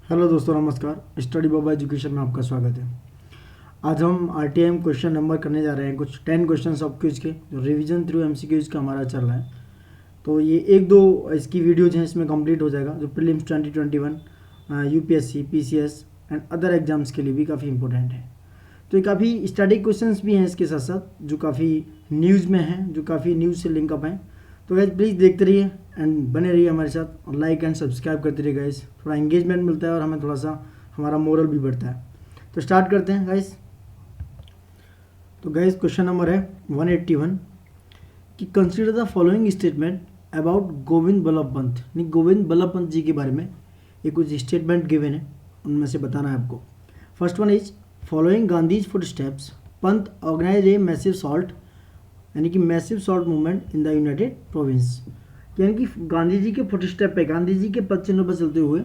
Hello दोस्तों, नमस्कार। Study बाबा education में आपका स्वागत है। आज हम आरटीएम क्वेश्चन नंबर करने जा रहे हैं। कुछ 10 क्वेश्चन सब क्विज के जो रिवीजन थ्रू एमसीक्यूज का हमारा चल रहा है। तो ये एक दो इसकी वीडियोज हैं, इसमें कंप्लीट हो जाएगा। जो prelims 2021 UPSC PCS and other exams के लिए भी काफ़ी इंपॉर्टेंट है। तो ये काफ़ी स्टैटिक क्वेश्चंस भी हैं इसके साथ साथ, जो काफ़ी न्यूज़ में हैं, जो काफ़ी न्यूज़ से लिंकअप हैं। तो गाइस प्लीज़ देखते रहिए एंड बने रहिए हमारे साथ, और लाइक एंड सब्सक्राइब करते रहिए गाइस। थोड़ा एंगेजमेंट मिलता है और हमें थोड़ा सा हमारा मोरल भी बढ़ता है। तो स्टार्ट करते हैं गाइस। तो गाइस क्वेश्चन नंबर है 181 कि consider the following statement about Govind Ballabh Pant. नहीं, गोविंद बल्लभ पंत जी के बारे में ये कुछ स्टेटमेंट गिवन है, उनमें से बताना है आपको। First one is following Gandhi's footsteps Pant organise a massive salt, यानी कि massive salt movement in the United Province. यानी कि गांधी जी के फुट स्टेप पे, गांधी जी के पद चिन्हों पर चलते हुए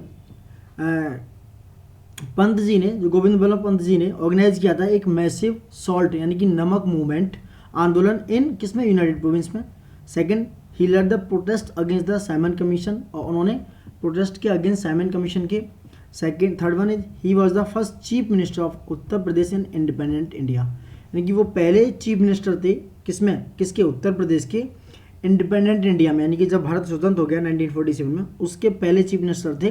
पंत जी ने, जो गोविंद बल्लभ पंत जी ने ऑर्गेनाइज किया था एक मैसिव सॉल्ट यानी कि नमक मूवमेंट आंदोलन इन किसमें, यूनाइटेड प्रोविंस में। Second, he led the protest against the Simon Commission, और उन्होंने प्रोटेस्ट किया अगेंस्ट साइमन कमीशन के। Second, third one is he was the first chief minister of Uttar Pradesh in independent India, यानी कि वो पहले चीफ मिनिस्टर थे किसमें, किसके, उत्तर प्रदेश के इंडिपेंडेंट इंडिया में, यानी कि जब भारत स्वतंत्र हो गया 1947 में, उसके पहले चीफ मिनिस्टर थे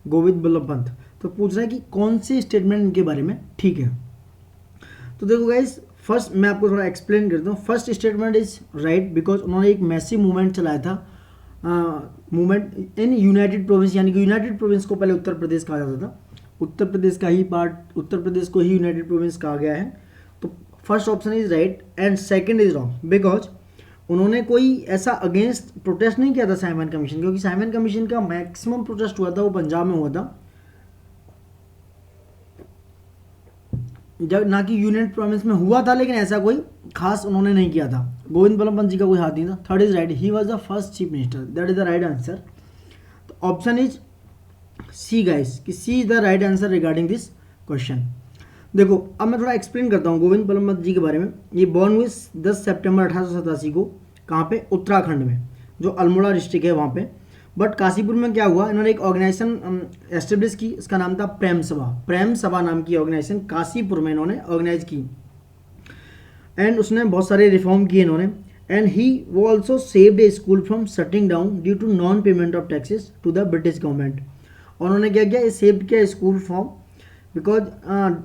गोविंद बल्लभ पंत। तो पूछ रहा है कि कौन से स्टेटमेंट इनके बारे में ठीक है। तो देखो गाइस, फर्स्ट मैं आपको थोड़ा एक्सप्लेन करता हूँ। First statement is right because उन्होंने एक मैसिव मूवमेंट चलाया था, मूवमेंट इन यूनाइटेड प्रोविंस, यानी कि यूनाइटेड प्रोविंस को पहले उत्तर प्रदेश कहा जाता था। उत्तर प्रदेश का ही पार्ट, उत्तर प्रदेश को ही यूनाइटेड प्रोविंस कहा गया है। तो first option is right and second is wrong because उन्होंने कोई ऐसा अगेंस्ट प्रोटेस्ट नहीं किया था साइमन कमीशन, क्योंकि साइमन कमीशन का मैक्सिमम प्रोटेस्ट हुआ था वो पंजाब में हुआ था, जब ना कि यूनियन प्रोविंस में हुआ था, लेकिन ऐसा कोई खास उन्होंने नहीं किया था। गोविंद बल्लभ पंत जी का कोई हाथ नहीं था। Third is right, he was the first chief minister, that is the right answer. तो ऑप्शन इज सी गाइस, कि C is the right answer regarding this question. देखो अब मैं थोड़ा एक्सप्लेन करता हूँ गोविंद बल्लभ पंत जी के बारे में। ये बॉर्न हुए 10 सितंबर 1887 को, कहाँ पे, उत्तराखंड में, जो अल्मोड़ा डिस्ट्रिक्ट है वहाँ पे। बट काशीपुर में क्या हुआ, इन्होंने एक ऑर्गेनाइजेशन एस्टेब्लिश की, इसका नाम था प्रेम सभा। प्रेम सभा नाम की ऑर्गेनाइजेशन काशीपुर में इन्होंने ऑर्गेनाइज की, एंड उसने बहुत सारे रिफॉर्म किए इन्होंने। एंड ही वो also saved a school from shutting down due to non payment of taxes to the British government. और उन्होंने क्या किया, सेव्ड किया school from, because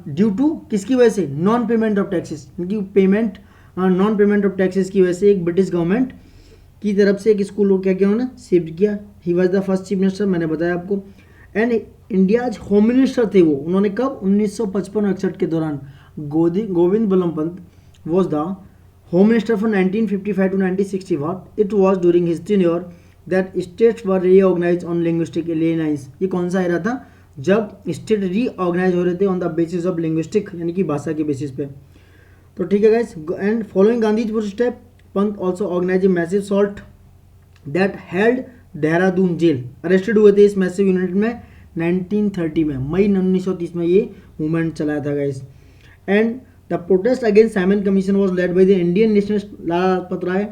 due to किसकी वजह से, नॉन पेमेंट ऑफ टैक्सेस, क्योंकि payment, non payment of taxes की वजह से एक ब्रिटिश गवर्नमेंट की तरफ से एक स्कूल को क्या किया उन्होंने, सेव किया। ही was the first chief minister, मैंने बताया आपको। एंड इंडियाज होम मिनिस्टर थे वो, उन्होंने कब, 1955-61 के दौरान Govind Ballabh Pant was the home minister from 1955 to 1961. It was during his tenure that states were reorganized on linguistic lines. ये कौन सा एरा था, जब स्टेट रीऑर्गेनाइज हो रहे थे on the basis of linguistic, यानी कि भाषा के बेसिस पे। तो ठीक है guys, and following Gandhi's footstep Pant also organise a massive salt that held Dehradun jail. Arrested हुए थे इस मैसिव यूनिट में 1930 में, मई 1930 में ये मूवमेंट चलाया था guys. And the protest against Simon Commission was led by the Indian nationalist Lala Lajpat Rai,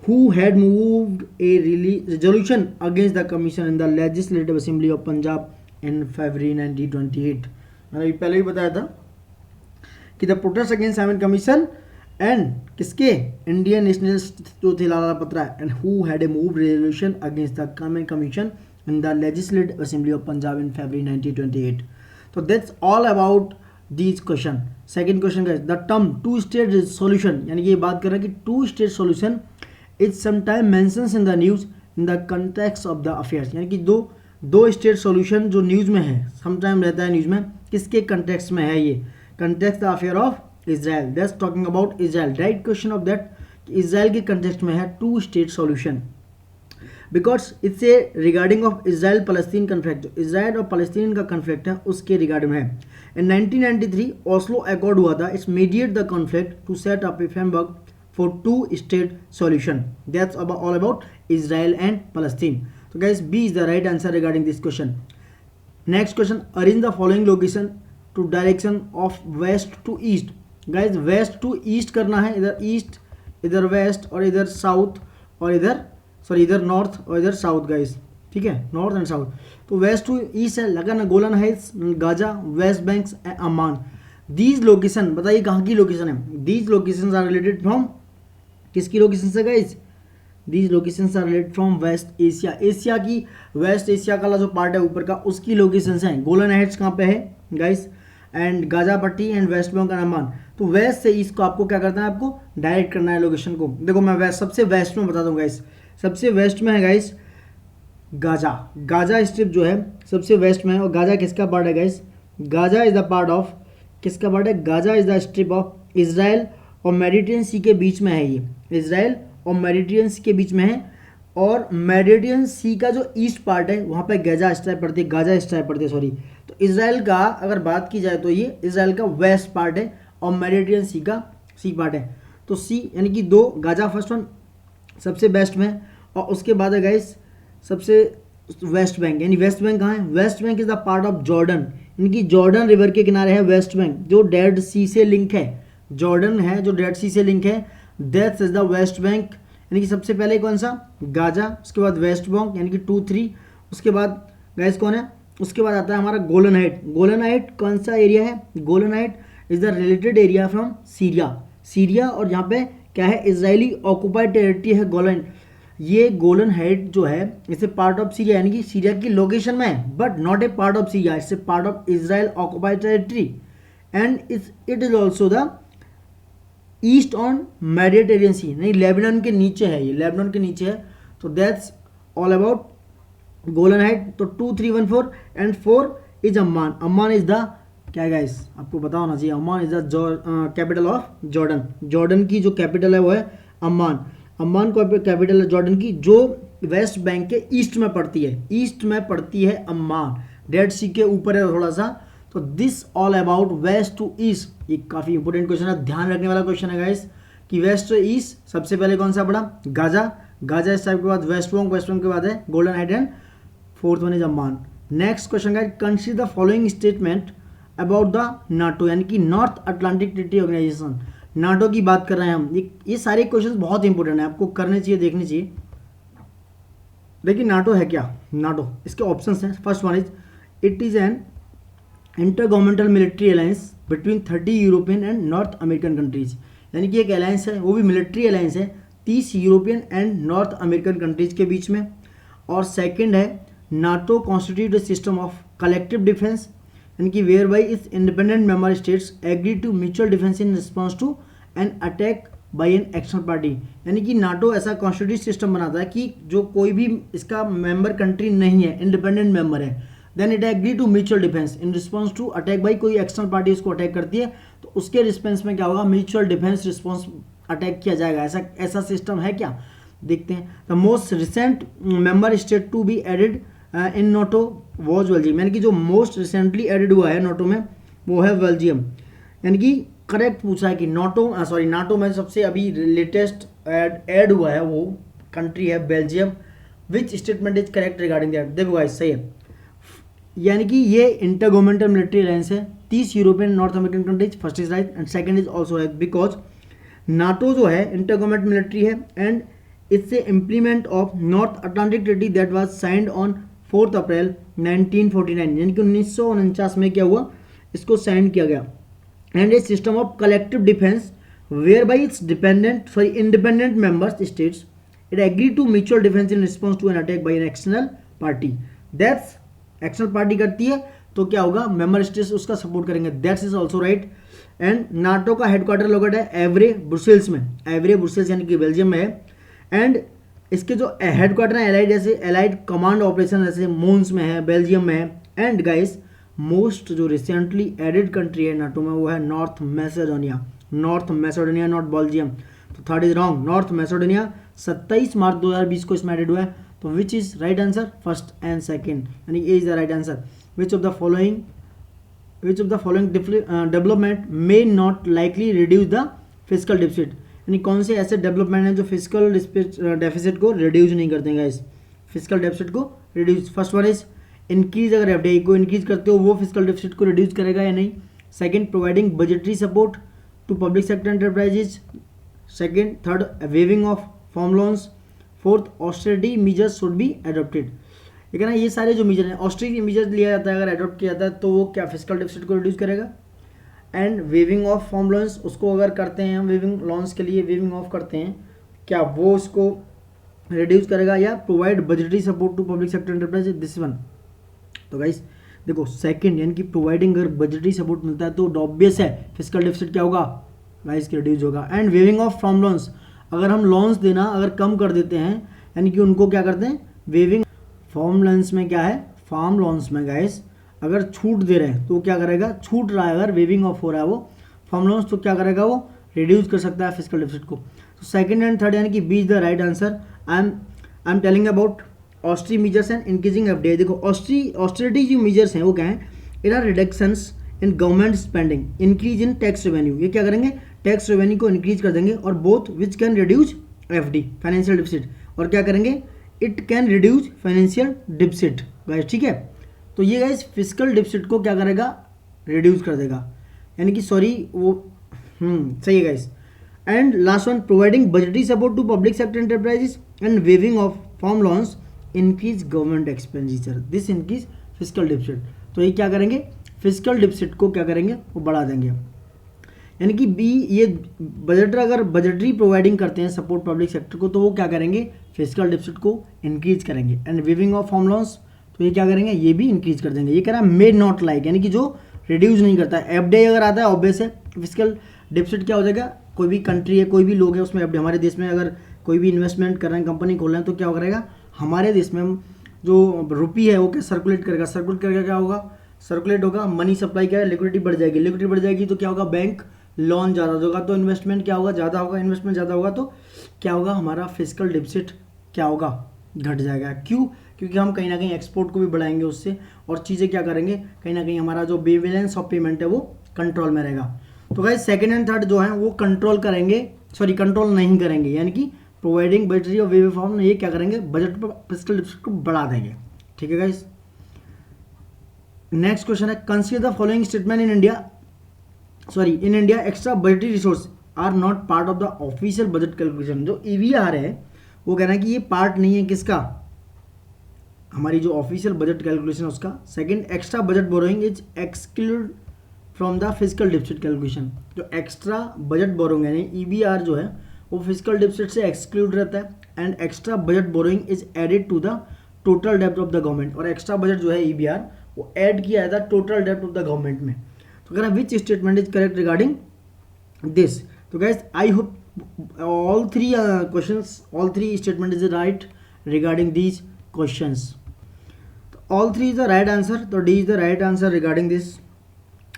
who had moved a resolution against the commission in the legislative assembly of Punjab in February 1928। मैंने पहले ही बताया था कि the protest against Simon Commission and किसके, Indian nationalist जो थे Lala Lajpat Rai, and who had a move resolution against the Simon Commission in the legislative assembly of Punjab in February 1928। तो that's all about these question. Second question का the term two state solution, यानी कि ये बात कर रहा है कि two state solution it sometime mentions in the news in the context of the affairs, यानी कि दो स्टेट सॉल्यूशन जो न्यूज़ में है, समटाइम रहता है न्यूज़ में, किसके कंटेक्स्ट में है, ये context the affair of Israel, that's talking about Israel. Right question of that, Israel के कंटेक्स्ट में है two state solution, because it's a regarding of Israel Palestine conflict, जो इजराइल और पैलेस्टीन का कन्फ्लिक्ट है उसके रिगार्डिंग है। इन 1993 ओस्लो अकॉर्ड हुआ था, it's mediate the conflict to set up a framework for two-state solution. That's all about Israel and Palestine. So guys, B is the right answer regarding this question. Next question, arrange the following location to direction of west to east. Guys, west to east करना है, इधर east, इधर west और इधर south और इधर इधर north और इधर south guys. ठीक है, नॉर्थ एंड साउथ। तो वेस्ट टू ईस्ट है लगन, Golan Heights, Gaza, West Banks, Amman. These location, बताइए कहाँ की लोकेशन है? These location are related from, किसकी लोकेशन से guys? These locations are related from West Asia, Asia की, वेस्ट एशिया का जो पार्ट है ऊपर का उसकी लोकेशंस हैं। गोलन हाइट्स कहाँ पे है गाइस? एंड गाजा पट्टी एंड वेस्ट बंगाल अमान। तो वेस्ट से ईस्ट को आपको क्या करना है? आपको डायरेक्ट करना है लोकेशन को। देखो मैं वेस्ट, सबसे वेस्ट में बता दूँ गाइस, सबसे वेस्ट में है गाइस गाजा, गाजा स्ट्रिप जो है सबसे वेस्ट में है। और गाजा किसका पार्ट है guys? Gaza is the part of, किसका पार्ट है? Gaza is the strip of Israel और मेडिटेरियन सी के बीच में है। ये इजराइल और मेडिटेरियन सी के बीच में है। और मेडिटेरियन सी का जो ईस्ट पार्ट है वहाँ पे गाजा स्ट्राइप पड़ती है, गाजा स्ट्राइप पड़ती है सॉरी। तो इजराइल का अगर बात की जाए तो ये इजराइल का वेस्ट पार्ट है और मेडिटेरियन सी का सी पार्ट है। तो सी यानी कि दो, गाजा फर्स्ट वन सबसे बेस्ट में, और उसके बाद है गाइस सबसे वेस्ट बैंक। यानी वेस्ट बैंक कहाँ है? West Bank is the part of Jordan, यानी कि जॉर्डन रिवर के किनारे है वेस्ट बैंक, जो डेड सी से लिंक है। जॉर्डन है जो डेड सी से लिंक है, that's is the West Bank. यानी कि सबसे पहले कौन सा? गाजा, उसके बाद वेस्ट बैंक यानी कि 2 3, उसके बाद गाइस कौन है? उसके बाद आता है हमारा गोलन हाइट। गोलन हाइट कौन सा एरिया है? Golan height is the related area from Syria, Syria, और यहाँ पे क्या है? इजरायली ऑक्युपाइड टेरिटरी है गोलन। ये गोलन हाइट जो है इसे पार्ट ऑफ सीरिया, यानी कि सीरिया की लोकेशन में है, but not a part of Syria, it's a part of Israel occupied territory and it is also the east on Mediterranean sea, नहीं लेबनान के नीचे है, ये लेबनान के नीचे है। तो that's all about Golan height. तो 2 3 1 4 and 4 is Amman. Amman is the क्या गाइस? आपको पता होना चाहिए, Amman is the capital of Jordan. Jordan की जो कैपिटल है वो है अम्मान। अम्मान को कैपिटल है जॉर्डन की, जो वेस्ट बैंक के ईस्ट में पड़ती है, ईस्ट में पड़ती है अम्मान, डेड सी के ऊपर है थोड़ा सा। तो this all about west to east, ये काफ़ी इंपॉर्टेंट क्वेश्चन है, ध्यान रखने वाला क्वेश्चन है गाइस कि वेस्ट टू ईस्ट सबसे पहले कौन सा पड़ा? गाजा, गाजा इस टाइप के बाद वेस्ट बैंक, वेस्ट बैंक के बाद है golden height and fourth one is Amman. Next question guys, consider the following statement about the NATO, यानी कि North Atlantic Treaty Organisation. NATO की बात कर रहे हैं हम। ये सारे क्वेश्चंस बहुत इंपॉर्टेंट है, आपको करने चाहिए, देखने चाहिए। देखिए नाटो है क्या? नाटो, इसके ऑप्शंस हैं। First one is it is an intergovernmental military alliance between 30 European and North American countries, यानी कि एक अलायंस है, वो भी मिलिट्री अलायंस है 30 European and North American countries के बीच में। और सेकंड है NATO constitute a system of collective defence, यानी कि whereby its independent member states agree to mutual defence in response to an attack by an external party. यानी कि NATO ऐसा कॉन्स्टिट्यूट सिस्टम बनाता है कि जो कोई भी इसका मेंबर कंट्री नहीं है, इंडिपेंडेंट मेंबर है, then it agree to mutual defence in response to attack by, कोई एक्सटर्नल पार्टी उसको अटैक करती है तो उसके रिस्पॉन्स में क्या होगा? म्यूचुअल डिफेंस रिस्पॉन्स अटैक किया जाएगा। ऐसा सिस्टम है क्या? देखते हैं। The most recent member state to be added in NATO was Belgium, यानी कि जो मोस्ट रिसेंटली एडेड हुआ है नाटो में वो है बेल्जियम। यानी कि करेक्ट पूछा है कि नाटो में सबसे अभी लेटेस्ट ऐड हुआ है वो कंट्री है Belgium. Which statement is correct regarding that? देखो गाइस सही है, यानी कि ये इंटर गवर्नमेंटल मिलिट्री अलायंस है 30 European north American countries, first is right and second is also right because NATO जो है इंटर गवर्नमेंट मिलिट्री है and it's a implement of north Atlantic treaty that was signed on 4 अप्रैल 1949, यानी कि 1949 में क्या हुआ? इसको साइन किया गया। And a system of collective defence whereby its independent members states it agree to mutual defence in response to an attack by an external party. That's external party करती है तो क्या होगा? मेंबर स्टेट्स उसका support करेंगे। That's is also right. And NATO का headquarter located है Evere Brussels में, एवरे ब्रुसेल्स यानी कि बेल्जियम में है। एंड इसके जो हेडक्वार्टर है एलाइड, जैसे एलाइड कमांड ऑपरेशन जैसे मोन्स में है, बेल्जियम में है। एंड गाइस मोस्ट जो रिसेंटली एडेड कंट्री है नाटो में वो है North Macedonia, North Macedonia not Belgium. तो third is wrong, North Macedonia 27 मार्च 2020 को इसमें एडेड हुआ है। तो which is right answer? First and second, यानी A is the right answer. Which of the following development may not likely reduce the physical deficit, यानी कौन से ऐसे डेवलपमेंट हैं जो फिजिकल डेफिसिट को रिड्यूस नहीं करते हैं? इस फिजिकल डेफिसिट को reduce, first one is increase, अगर एफडीआई को इंक्रीज करते हो वो फिजिकल डेफिसिट को रिड्यूस करेगा या नहीं। Second providing budgetary support to public sector enterprises, second third waiving of farm loans, fourth austerity measures should be adopted. लेकिन ना ये सारे जो मेजर हैं, ऑस्ट्रिक मेजर लिया जाता है अगर एडॉप्ट किया जाता है तो वो क्या फिजिकल डेफिसिट को रिड्यूस करेगा। And waiving of farm loans, उसको अगर करते हैं हम वेविंग लोन्स के लिए वेविंग ऑफ करते हैं, क्या वो उसको रिड्यूस करेगा। या provide budgetary support to public sector enterprise, this one. तो गाइस देखो सेकंड यानी कि प्रोवाइडिंग अगर बजटरी सपोर्ट मिलता है तो ऑब्वियस है फिजिकल डेफिसिट क्या होगा, गाइस रिड्यूस होगा। And waiving of farm loans, अगर हम लोन्स देना अगर कम कर देते हैं यानी कि उनको क्या करते हैं वेविंग, फॉर्म लोन्स में क्या है, फार्म लोन्स में गाइस अगर छूट दे रहे हैं तो क्या करेगा, छूट रहा है अगर वेविंग ऑफ हो रहा है वो फॉर्म लोन्स तो क्या करेगा वो रिड्यूस कर सकता है फिजिकल डेफिसिट को। तो सेकंड एंड थर्ड यानी कि B is the right answer. I am telling about austerity measures and increasing FDI. देखो ऑस्टेरिटी जो मेजर्स हैं वो क्या है, it are reductions in government spending, increase in tax revenue, ये क्या करेंगे टैक्स रेवेन्यू को इंक्रीज कर देंगे। और both which can reduce FD financial deficit, और क्या करेंगे it can reduce financial deficit guys, ठीक है। तो ये गाइस फिजिकल डिफिसिट को क्या करेगा रिड्यूस कर देगा, यानी कि सॉरी वो सही है guys. And last one providing budgetary support to public sector enterprises and waiving of farm loans increase government expenditure, this increase physical deficit. तो ये क्या करेंगे फिजिकल डिफिसिट को क्या करेंगे वो बढ़ा देंगे। यानी कि बी ये बजटर अगर बजटरी प्रोवाइडिंग करते हैं सपोर्ट पब्लिक सेक्टर को तो वो क्या करेंगे फिजिकल डिफिसिट को इंक्रीज करेंगे। And waiving of farm loans तो ये क्या करेंगे ये भी इंक्रीज कर देंगे। ये कह रहा है मेड नॉट लाइक, यानी कि जो रिड्यूस नहीं करता है। एफडीआई अगर आता है ऑब्वियस है फिजिकल डिफिसिट क्या हो जाएगा, कोई भी कंट्री है कोई भी लोग है उसमें हमारे देश में अगर कोई भी इन्वेस्टमेंट कर रहे हैं कंपनी खोल रहे हैं तो क्या करेगा हमारे देश में जो रुपी है वो क्या सर्कुलेट करेगा, सर्कुलेट करेगा क्या होगा सर्कुलेट होगा, मनी सप्लाई क्या है लिक्विडिटी बढ़ जाएगी, लिक्विडिटी बढ़ जाएगी तो क्या होगा बैंक लोन ज़्यादा होगा तो इन्वेस्टमेंट क्या होगा ज़्यादा होगा, इन्वेस्टमेंट ज़्यादा होगा तो क्या होगा हमारा फिजिकल डिफिसिट क्या होगा घट जाएगा। क्यों, क्योंकि हम कहीं ना कहीं एक्सपोर्ट को भी बढ़ाएंगे उससे और चीज़ें क्या करेंगे कहीं ना कहीं हमारा जो बैलेंस ऑफ पेमेंट है वो कंट्रोल में रहेगा। तो गाइस सेकंड एंड थर्ड जो है वो कंट्रोल करेंगे, सॉरी कंट्रोल नहीं करेंगे, यानी कि प्रोवाइडिंग बजटरी और वेव फॉर्म ये क्या करेंगे बजट पर फिजिकल डिफिसिट को बढ़ा देंगे, ठीक है गाइस। नेक्स्ट क्वेश्चन है consider the following statement in India extra budgetary resource are not part of the official budget calculation. जो ईवीआर है वो कह रहा है कि ये पार्ट नहीं है किसका, हमारी जो ऑफिशियल बजट कैलकुलेशन है उसका। Second extra budget borrowing is exclude from the physical deficit calculation. जो एक्स्ट्रा बजट बोरोइंग यानी ईवीआर जो है वो फिजिकल डिफिसिट से एक्सक्लूड रहता है। And extra budget borrowing is added to the total डेब्ट ऑफ द गवर्नमेंट, और एक्स्ट्रा बजट जो है ईवीआर वो ऐड किया जाता है टोटल डेब्ट ऑफ द गवर्नमेंट में। तो कहना which statement is correct regarding this. तो guys I hope all three statement is right regarding these questions. All three is the right answer. तो D is the right answer regarding this.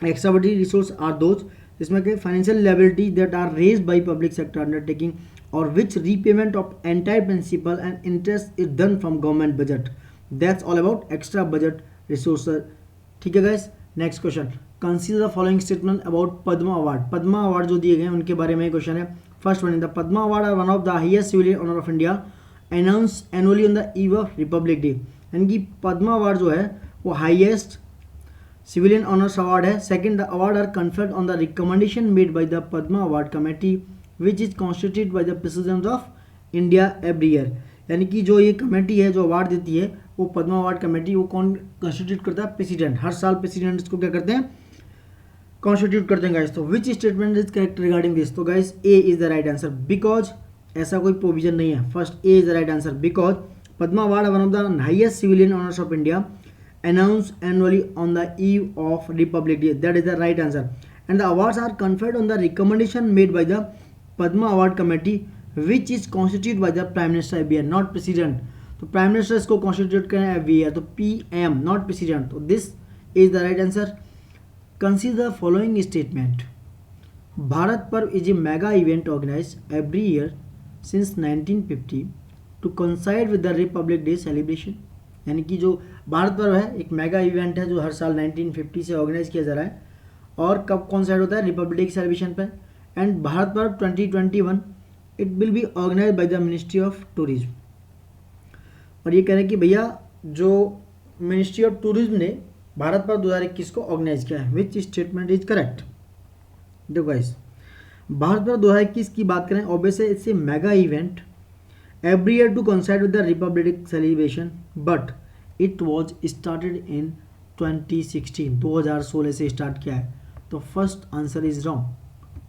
Extra budgetary resource are those जिसमें के financial liability that are raised by public sector undertaking or which repayment of entire principal and interest is done from government budget. That's all about extra budget resources. ठीक है guys. Next question consider the following statement about Padma award. Padma award जो दिए गए हैं उनके बारे में question है। First one the Padma award are one of the highest civilian honour of India announce annually on the eve of Republic Day. यानी कि पद्मा अवार्ड जो है वो हाईएस्ट सिविलियन ऑनर्स अवार्ड है। Second the award are conferred on the recommendation made by the Padma award committee which is constituted by the president of India every year. यानी कि जो ये कमेटी है जो अवार्ड देती है वो पद्मा अवार्ड कमेटी वो कौन कॉन्स्टिट्यूट करता है, प्रेसिडेंट। हर साल प्रेसिडेंट इसको क्या करते हैं कॉन्स्टिट्यूट करते हैं गाइस। तो which statement is correct regarding this. तो guys A is the right answer because ऐसा कोई प्रोविजन नहीं है। First A is the right answer because Padma award one of the highest civilian honours of India announce annually on the eve of Republic Day, that is the right answer. And the awards are conferred on the recommendation made by the Padma award committee which is constitute bye the prime minister every year, not president. तो prime minister इसको constitute करें every year, तो PM not president. तो this is the right answer. Consider the following statement Bharat Parv is a mega event organize every year since 1950 to coincide with the Republic Day celebration. यानी कि जो भारत पर्व है एक मेगा इवेंट है जो हर साल 1950 से ऑर्गेनाइज किया जा रहा है और कब कोइंसाइड होता है रिपब्लिक डे के सेलिब्रेशन पर। And Bharat Parv 2021 it will be organise by the ministry of tourism. और ये कह रहे हैं कि भैया जो मिनिस्ट्री ऑफ टूरिज्म ने भारत पर्व 2021 को ऑर्गेनाइज किया है। Which statement is correct. देखो गाइस भारत पर्व 2021 की बात करें obviously it's a mega event every year to coincide with the Republic celebration but it was started in 2016, 2016 से स्टार्ट किया है। तो फर्स्ट आंसर इज रॉन्ग,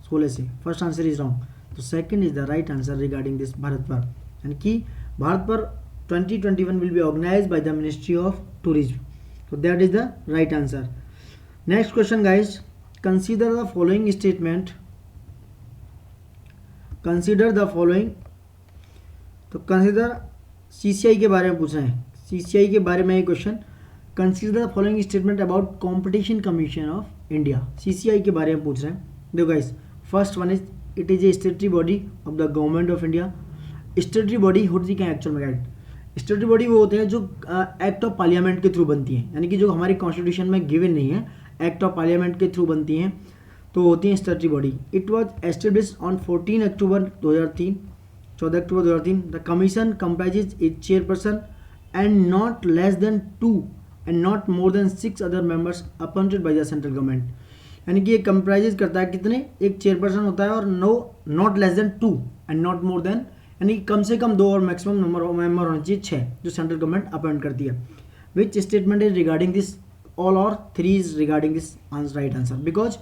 16 से फर्स्ट आंसर इज रॉन्ग। तो second is the right answer regarding this Bharat Parv, यानी कि Bharat Parv 2021 will be organised by the ministry of tourism. So that is the right answer. Next question guys, consider the following statement. Consider the following. तो consider CCI के बारे में पूछ रहे हैं, CCI के बारे में ये question. Consider the following statement about Competition Commission of India. CCI के बारे में पूछ रहे हैं। देखो guys, first one is it is a statutory body of the government of India. Statutory body होती क्या एक्चुअल में? स्टेटरी बॉडी वो होते हैं जो एक्ट ऑफ पार्लियामेंट के थ्रू बनती हैं, यानी कि जो हमारी कॉन्स्टिट्यूशन में गिवन नहीं है, एक्ट ऑफ पार्लियामेंट के थ्रू बनती हैं, तो होती हैं स्टेटरी body. It was established on 14 October 2003, 14 October 2003। The commission comprises is chairperson and not less than 2 and not more than 6 other members appointed by the central government. यानी कि ये comprises करता है कितने, एक चेयरपर्सन होता है और not less than 2 and not more than, यानी कम से कम 2 और मैक्सिमम नंबर ऑफ मेंबर होना चाहिए 6, जो सेंट्रल गवर्नमेंट अपॉइंट करती है। Which statement is regarding this, all और 3 is regarding this answer, right answer. Because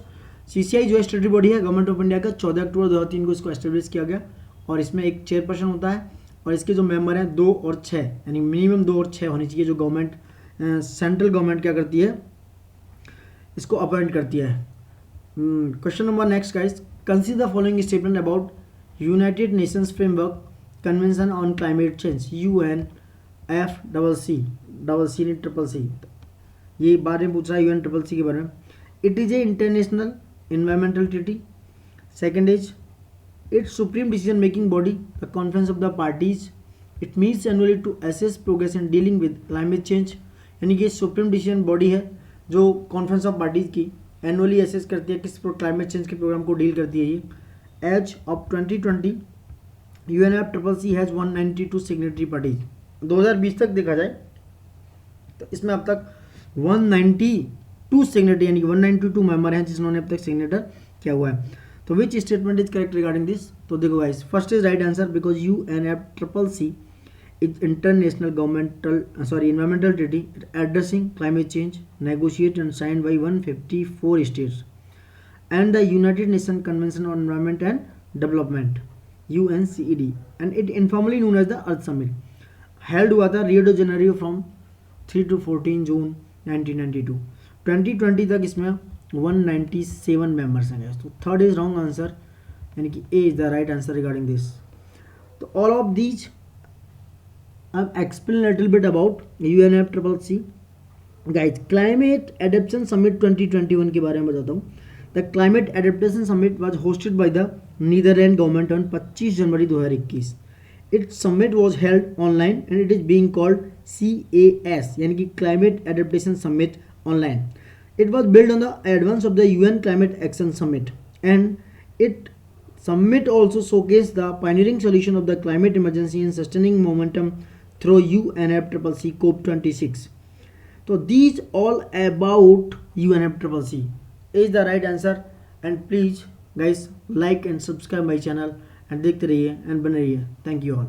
CCI जो स्टेटरी बॉडी है गवर्नमेंट ऑफ इंडिया का, 14 अक्टूबर 2003 को इसको एस्टेब्लिश किया गया, और इसमें एक चेयरपर्सन होता है और इसके जो मेंबर हैं 2 और 6, यानी मिनिमम 2 और 6 होनी चाहिए, जो गवर्नमेंट सेंट्रल गवर्नमेंट क्या करती है, इसको अपॉइंट करती है। Question number next guys, consider the following statement about United Nations framework convention on climate change, UNFCCC नहीं CCC, ये बारे में पूछ रहा है UNCCC के बारे में। It is a international environmental treaty. Second is its supreme decision making body, the conference of the parties. It meets annually to assess progress in dealing with climate change, यानी कि सुप्रीम डिसीजन बॉडी है जो conference of parties की annually assess करती है किस climate change के programme को डील करती है ये। As of 2020 UNFCCC has 192 signatory parties. 2020 तक देखा जाए तो इसमें अब तक 192 सिग्नेटरी, यानी कि 192 मेंबर हैं जिन्होंने अब तक सिग्नेचर किया हुआ है। तो which statement is correct regarding this? तो देखो guys, first is right answer, because UNFCCC is international environmental treaty addressing climate change, negotiated and signed by 154 states, and the United Nations Convention on Environment and Development, UNCED, and it informally known as the Earth Summit, held हुआ था Rio de Janeiro from 3 to 14 जून 1992। 2020 तक इसमें 197 members हैं। तो third is wrong answer, यानी कि A is the right answer regarding this. तो all of these I've explained a little bit about UNFCCC. Guys, Climate Adaptation Summit 2021 के बारे में बताता हूँ। The Climate Adaptation Summit was hosted by the Netherlands government on 25 January 2021. Its summit was held online and it is being called CAS, यानी कि Climate Adaptation Summit Online. It was built on the advance of the UN Climate Action Summit, and it summit also showcased the pioneering solution of the climate emergency and sustaining momentum through UNFCCC COP26. So these all about UNFCCC is the right answer, and please guys like and subscribe my channel and देखते रहिए and बने रहिए। Thank you all.